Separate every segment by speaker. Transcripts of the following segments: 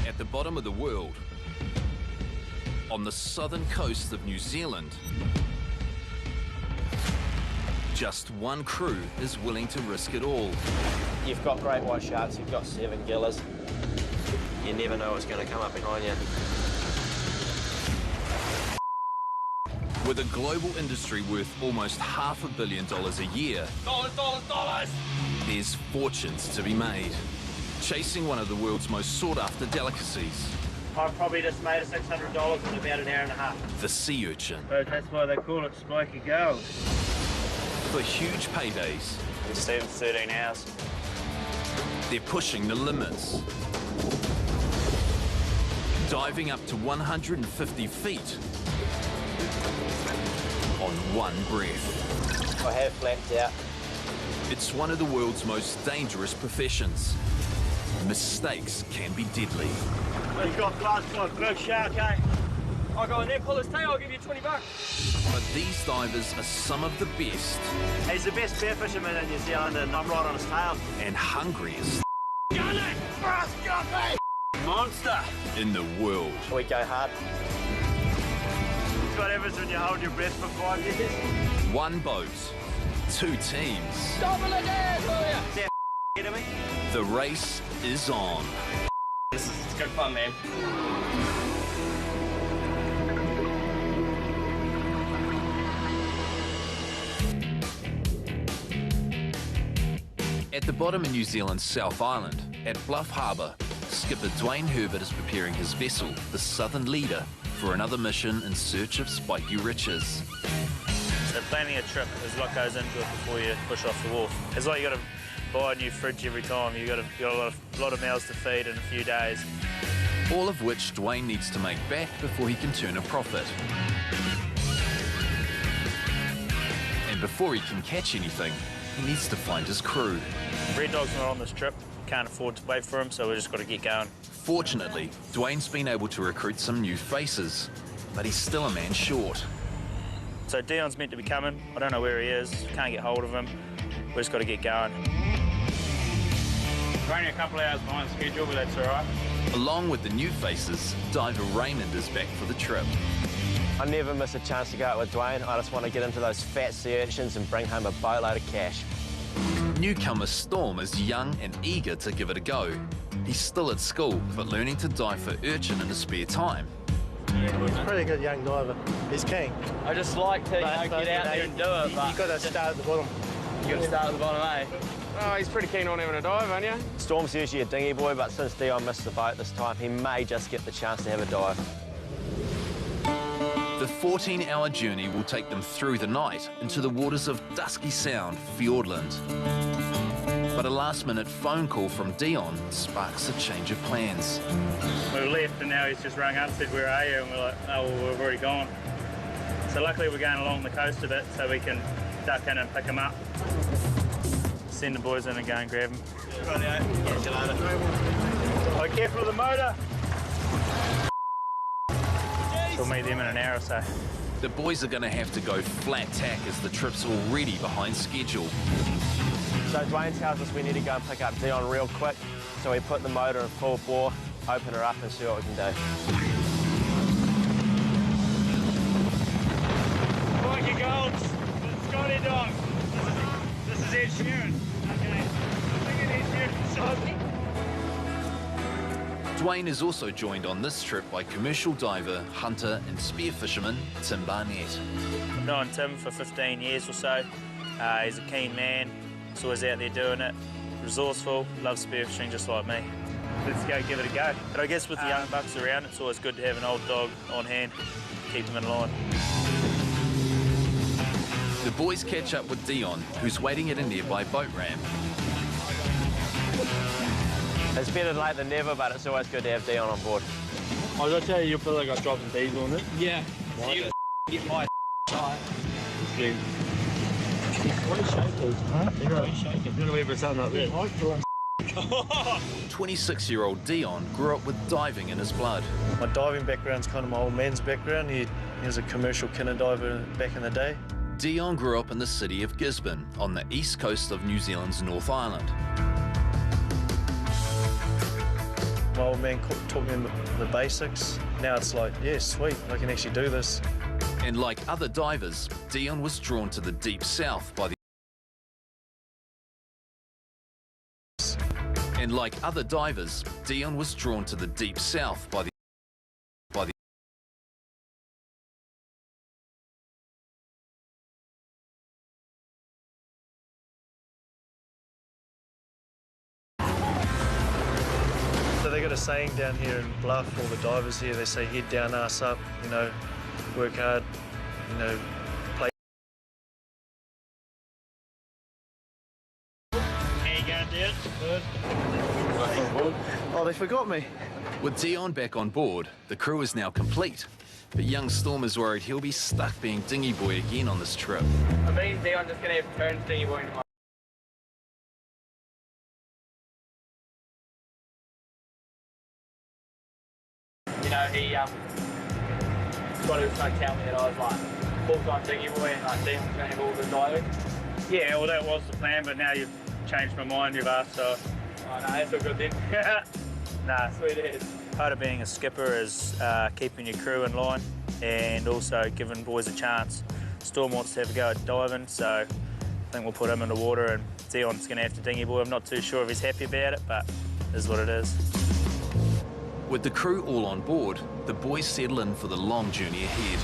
Speaker 1: At the bottom of the world, on the southern coast of New Zealand, just one crew is willing to risk it all.
Speaker 2: You've got great white sharks, you've got 7 gillas. You never know what's going to come up behind you.
Speaker 1: With a global industry worth almost $500 million a year,
Speaker 3: Dollars!
Speaker 1: there's fortunes to be made. Chasing one of the world's most sought-after delicacies,
Speaker 4: I've probably just made $600 in about an hour and a half.
Speaker 1: the sea urchin.
Speaker 4: That's why they call it spiky gold.
Speaker 1: For huge paydays,
Speaker 4: We stayed for 13 hours.
Speaker 1: they're pushing the limits. Diving up to 150 feet on one breath.
Speaker 2: I have blacked out.
Speaker 1: It's one of the world's most dangerous professions. Mistakes can be deadly.
Speaker 4: He's got glass got big shark, eh?
Speaker 3: I'll go in there, pull his tail, I'll give you $20.
Speaker 1: But these divers are some of the best
Speaker 4: He's the best spear fisherman in New Zealand and I'm right on his tail.
Speaker 1: and hungriest
Speaker 4: Gun it! Fast gun me! Monster!
Speaker 1: in the world.
Speaker 2: We go hard.
Speaker 4: What happens when you hold your breath for 5 years?
Speaker 1: One boat, 2 teams.
Speaker 3: Double again, will ya?
Speaker 4: Is that ahead of me?
Speaker 1: The race is on.
Speaker 4: It's good fun, man.
Speaker 1: At the bottom of New Zealand's South Island, at Bluff Harbour, skipper Dwayne Herbert is preparing his vessel, the Southern Leader, for another mission in search of spiky riches.
Speaker 5: So planning a trip, there's a lot goes into it before you push off the wharf. It's like you got to buy a new fridge every time. You got a lot of mouths to feed in a few days.
Speaker 1: All of which Dwayne needs to make back before he can turn a profit. And before he can catch anything, he needs to find his crew.
Speaker 5: Red Dog's not on this trip. Can't afford to wait for him, so we just got to get going.
Speaker 1: Fortunately, Dwayne's been able to recruit some new faces, but he's still a man short.
Speaker 5: So Dion's meant to be coming. I don't know where he is. Can't get hold of him. We just got to get going.
Speaker 4: We're only a couple of hours behind schedule, but that's all right.
Speaker 1: Along with the new faces, diver Raymond is back for the trip.
Speaker 2: I never miss a chance to go out with Dwayne. I just want to get into those fat sea urchins and bring home a boatload of cash.
Speaker 1: Newcomer Storm is young and eager to give it a go. He's still at school, but learning to dive for urchin in his spare time.
Speaker 6: He's a pretty good young diver. He's keen.
Speaker 3: I just like to get out there and do it, but
Speaker 6: You've got to start at the bottom.
Speaker 3: you got to start at the bottom, eh?
Speaker 7: Oh, he's pretty keen on having a dive, aren't you?
Speaker 2: Storm's usually a dinghy boy, but since Dion missed the boat this time, he may just get the chance to have a dive.
Speaker 1: The 14-hour journey will take them through the night into the waters of Dusky Sound, Fiordland. But a last-minute phone call from Dion sparks a change of plans.
Speaker 5: We left and now he's just rung up and said, "Where are you?" And we're like, "Oh, well, we've already gone." So luckily we're going along the coast a bit so we can duck in and pick him up. Send the boys in and go and grab him.
Speaker 4: Right now, catch you later. Oh, careful of the motor.
Speaker 5: We'll meet them in an hour or so.
Speaker 1: The boys are going to have to go flat tack as the trip's already behind schedule.
Speaker 2: So Dwayne tells us we need to go and pick up Dion real quick, so we put the motor in full bore, open her up and see what we can do.
Speaker 4: Spiky golds. Scotty dog. This is Ed Sheeran. Okay. Look at Ed Sheeran beside me.
Speaker 1: Dwayne is also joined on this trip by commercial diver, hunter and spear fisherman Tim Barnett.
Speaker 5: I've known Tim for 15 years or so. He's a keen man. He's always out there doing it. Resourceful, loves spearfishing just like me. Let's go give it a go. But I guess with the young bucks around, it's always good to have an old dog on hand, keep them in line.
Speaker 1: The boys catch up with Dion, who's waiting at a nearby boat ramp.
Speaker 2: It's better late than never, but it's always good to have Dion on board.
Speaker 6: I was going to tell you feel like I was dropping diesel on it.
Speaker 3: Yeah. So you get my tight.
Speaker 6: What are you shaking? Huh? What are you shaking? You're going to wait for something like this.
Speaker 1: 26-year-old Dion grew up with diving in his blood.
Speaker 6: My diving background's kind of my old man's background. He was a commercial kinner diver back in the day.
Speaker 1: Dion grew up in the city of Gisborne, on the east coast of New Zealand's North Island.
Speaker 6: My old man taught me the basics. Now it's like, yeah, sweet, I can actually do this.
Speaker 1: And like other divers, Dion was drawn to the deep south by the And like other divers, Dion was drawn to the deep south by the
Speaker 6: So they got a saying down here in Bluff, all the divers here, they say head down, ass up, you know, work hard, you know, play.
Speaker 4: How you going, dude? Good.
Speaker 6: Oh, they forgot me.
Speaker 1: With Dion back on board, the crew is now complete. But young Storm is worried he'll be stuck being dinghy boy again on this trip.
Speaker 3: I mean, Dion's just going to have turns dinghy boy into my... You know, he got to tell me that I was like full-time dinghy boy and like Dion's going to have all the diving.
Speaker 5: Yeah, well, that was the plan, but now you've changed my mind, you've asked, so...
Speaker 3: Oh no, that's all good then.
Speaker 5: Nah,
Speaker 3: Sweet as.
Speaker 5: part of being a skipper is keeping your crew in line and also giving boys a chance. Storm wants to have a go at diving, so I think we'll put him in the water and Dion's going to have to dinghy boy. I'm not too sure if he's happy about it, but it is what it is.
Speaker 1: With the crew all on board, the boys settle in for the long journey ahead.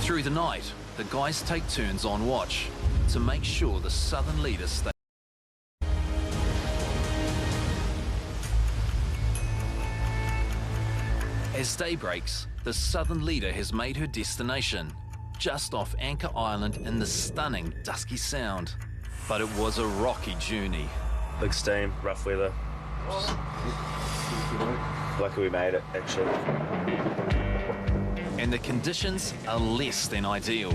Speaker 1: Through the night, the guys take turns on watch to make sure the southern leader stays. As day breaks, the southern leader has made her destination, just off Anchor Island in the stunning Dusky Sound. But it was a rocky journey.
Speaker 2: Big steam, rough weather. Lucky we made it, actually.
Speaker 1: And the conditions are less than ideal.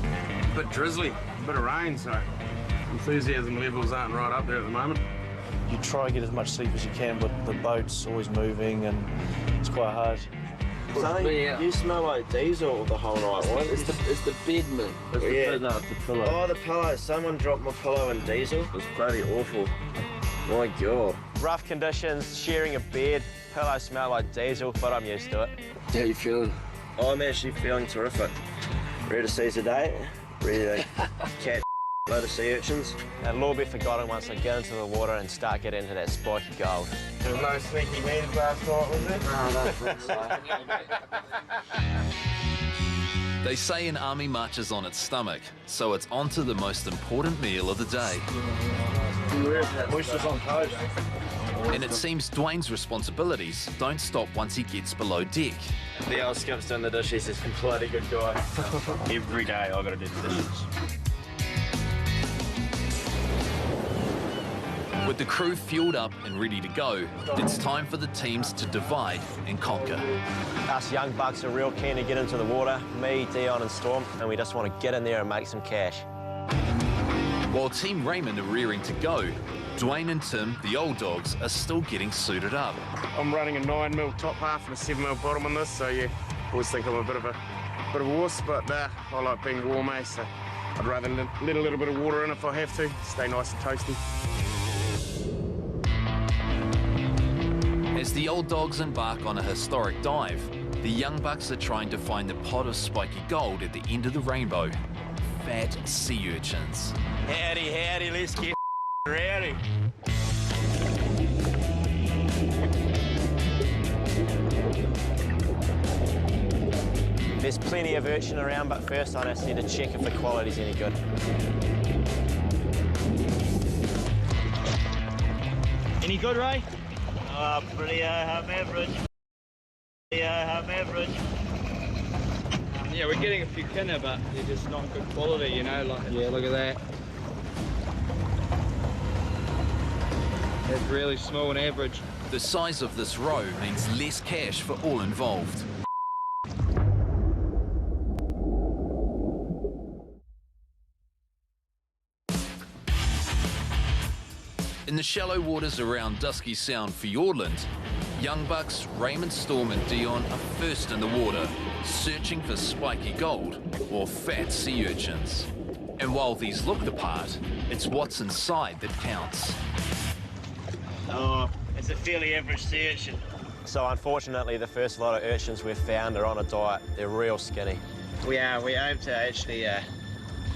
Speaker 7: A bit drizzly, a bit of rain, so enthusiasm levels aren't right up there at the moment.
Speaker 6: You try to get as much sleep as you can, but the boat's always moving and it's quite hard.
Speaker 2: Sonny, you smell like diesel the whole night. What?
Speaker 3: It's the bed, man. It's the bed, no, it's the pillow.
Speaker 2: Oh, the pillow. Someone dropped my pillow in diesel. It was bloody awful. My God.
Speaker 8: Rough conditions, sharing a bed, pillow smell like diesel, but I'm used to it.
Speaker 3: How you feeling?
Speaker 2: I'm actually feeling terrific. Ready to seize the day. Ready to catch a load of sea urchins.
Speaker 8: It'll all be forgotten once I get into the water and start getting into that spiky gold.
Speaker 7: There was no sneaky meetings last night, was there?
Speaker 2: No, that's right.
Speaker 1: They say an army marches on its stomach, so it's on to the most important meal of the day.
Speaker 7: Oysters on toast.
Speaker 1: And it seems Dwayne's responsibilities don't stop once he gets below deck.
Speaker 2: The old skip's doing the dishes. He's a completely good guy. Every day I gotta do the dishes.
Speaker 1: With the crew fueled up and ready to go, it's time for the teams to divide and conquer.
Speaker 8: Us young bucks are real keen to get into the water, me, Dion and Storm, and we just want to get in there and make some cash.
Speaker 1: While Team Raymond are rearing to go, Dwayne and Tim, the old dogs, are still getting suited up.
Speaker 7: I'm running a 9mm top half and a 7mm bottom on this, so yeah, always think I'm a bit of a wuss, but I like being warm, so I'd rather let a little bit of water in if I have to, stay nice and toasty.
Speaker 1: As the old dogs embark on a historic dive, the young bucks are trying to find the pot of spiky gold at the end of the rainbow. Fat sea urchins.
Speaker 8: Howdy, howdy, let's get rowdy. There's plenty of urchin around, but first I just need to check if the quality's any good.
Speaker 5: Any good, Ray? Pretty high average. Pretty high average.
Speaker 3: Yeah, we're getting a few kinner, but they're just not good quality, you know. Like, yeah, look at that. It's really small and average.
Speaker 1: The size of this row means less cash for all involved. In the shallow waters around Dusky Sound Fjordland, young bucks Raymond, Storm and Dion are first in the water, searching for spiky gold or fat sea urchins. And while these look the part, it's what's inside that counts.
Speaker 3: Oh, it's a fairly average sea urchin.
Speaker 8: So unfortunately, the first lot of urchins we've found are on a diet. They're real skinny.
Speaker 3: We aim to actually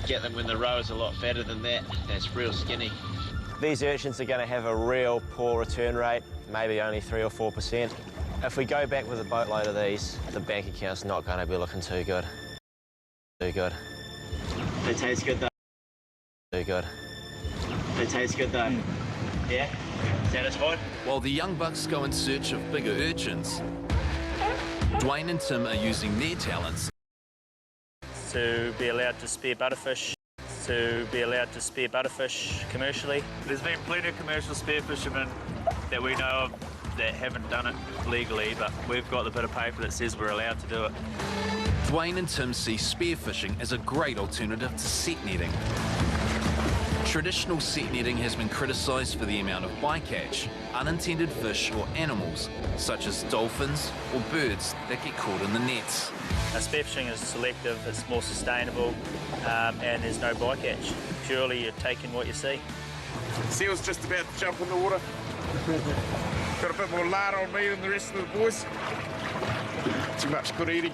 Speaker 3: get them when the roe is a lot fatter than that. That's real skinny.
Speaker 8: These urchins are going to have a real poor return rate, maybe only 3 or 4%. If we go back with a boatload of these, the bank account's not going to be looking too good. Too good.
Speaker 3: They taste good though.
Speaker 8: Too good.
Speaker 3: They taste good though. Yeah? Satisfied?
Speaker 1: While the young bucks go in search of bigger urchins, Dwayne and Tim are using their talents
Speaker 5: to be allowed to spear butterfish, commercially. There's been plenty of commercial spear fishermen that we know of that haven't done it legally, but we've got the bit of paper that says we're allowed to do it.
Speaker 1: Dwayne and Tim see spearfishing as a great alternative to set netting. Traditional set netting has been criticised for the amount of bycatch, unintended fish or animals, such as dolphins or birds that get caught in the nets.
Speaker 5: Spearfishing is selective, it's more sustainable, and there's no bycatch. Purely you're taking what you see.
Speaker 7: Seal's just about to jump in the water. Got a bit more lard on me than the rest of the boys. Too much good eating.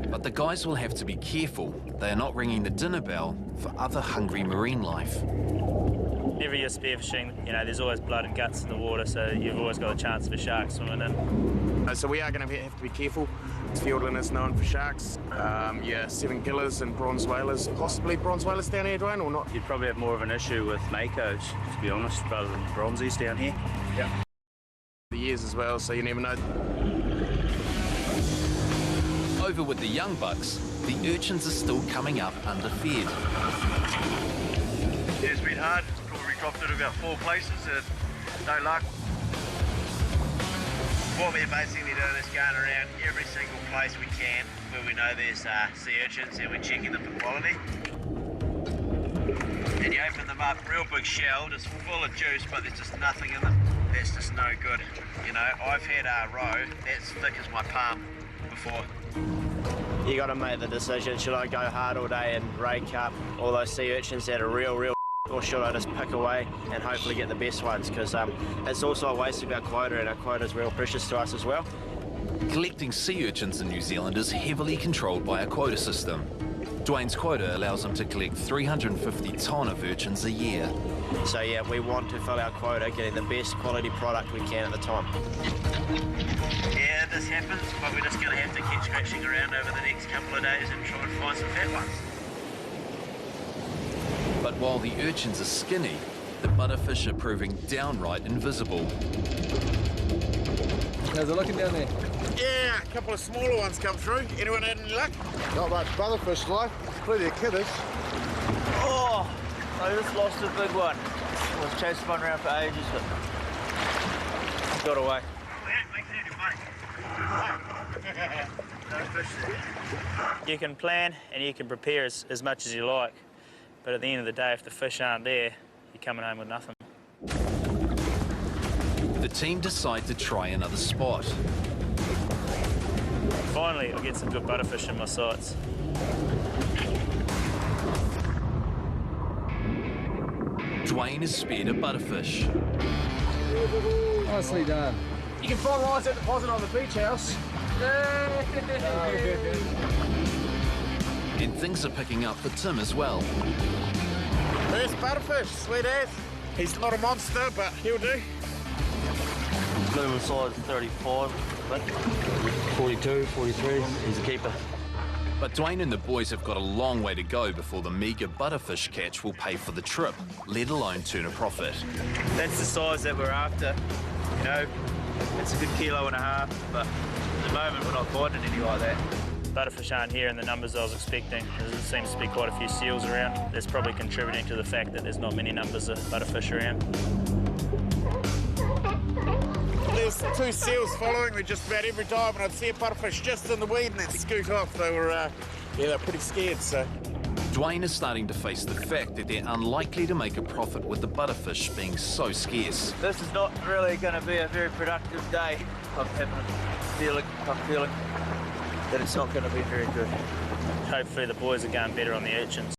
Speaker 1: But the guys will have to be careful. They are not ringing the dinner bell for other hungry marine life.
Speaker 5: Whenever you're spearfishing, you know, there's always blood and guts in the water, so you've always got a chance of a shark swimming in.
Speaker 7: So we are going to have to be careful. Fiordland is known for sharks. Yeah, 7 killers and bronze whalers. Possibly bronze whalers down here, Dwayne, or not?
Speaker 9: You'd probably have more of an issue with makos, to be honest, rather than bronzies down here.
Speaker 7: Yeah. The years as well, so you never know.
Speaker 1: Over with the young bucks, the urchins are still coming up underfed.
Speaker 9: Yeah, it's been hard. Probably dropped it about 4 places and no luck.
Speaker 3: What we're basically doing is going around every single place we can where we know there's sea urchins and we're checking them for quality. And you open them up, real big shell, just full of juice, but there's just nothing in them. That's just no good. You know, I've had a roe that's thick as my palm before. You got to make the decision, should I go hard all day and rake up all those sea urchins that are real, or should I just pick away and hopefully get the best ones? Because it's also a waste of our quota, and our quota is real precious to us as well.
Speaker 1: Collecting sea urchins in New Zealand is heavily controlled by a quota system. Dwayne's quota allows him to collect 350 tonne of urchins a year.
Speaker 8: So yeah, we want to fill our quota, getting the best quality product we can at the time.
Speaker 3: Yeah, this happens, but we're just going to have to keep scratching around over the next couple of days and try and find some fat ones.
Speaker 1: But while the urchins are skinny, the butterfish are proving downright invisible.
Speaker 10: How's it looking down there?
Speaker 7: Yeah, a couple of smaller ones come through. Anyone had any luck?
Speaker 10: Not much butterfish like, plenty of kidders.
Speaker 3: Oh, I just lost a big one. I was chasing one around for ages, but got away.
Speaker 5: You can plan and you can prepare as much as you like, but at the end of the day, if the fish aren't there, you're coming home with nothing.
Speaker 1: The team decide to try another spot.
Speaker 5: Finally, I get some good butterfish in my sights.
Speaker 1: Dwayne has speared a butterfish.
Speaker 10: Nicely done.
Speaker 7: You can find lines at deposit on the beach house.
Speaker 1: And things are picking up for Tim as well.
Speaker 7: First butterfish, sweet as. He's not a monster, but he'll do.
Speaker 3: Minimum size 35, 42, 43. He's a keeper.
Speaker 1: But Dwayne and the boys have got a long way to go before the meagre butterfish catch will pay for the trip, let alone turn a profit.
Speaker 5: That's the size that we're after. You know, it's a good 1.5 kilos, but at the moment we're not finding any like that. Butterfish aren't here in the numbers I was expecting. There seems to be quite a few seals around. That's probably contributing to the fact that there's not many numbers of butterfish around.
Speaker 7: There's 2 seals following me just about every time, and I'd see a butterfish just in the weed and they'd scoot off. They were, yeah, they're pretty scared, so.
Speaker 1: Dwayne is starting to face the fact that they're unlikely to make a profit with the butterfish being so scarce.
Speaker 3: This is not really going to be a very productive day. I'm having a feeling.
Speaker 6: that it's not going to be very good.
Speaker 5: Hopefully the boys are going better on the urchins.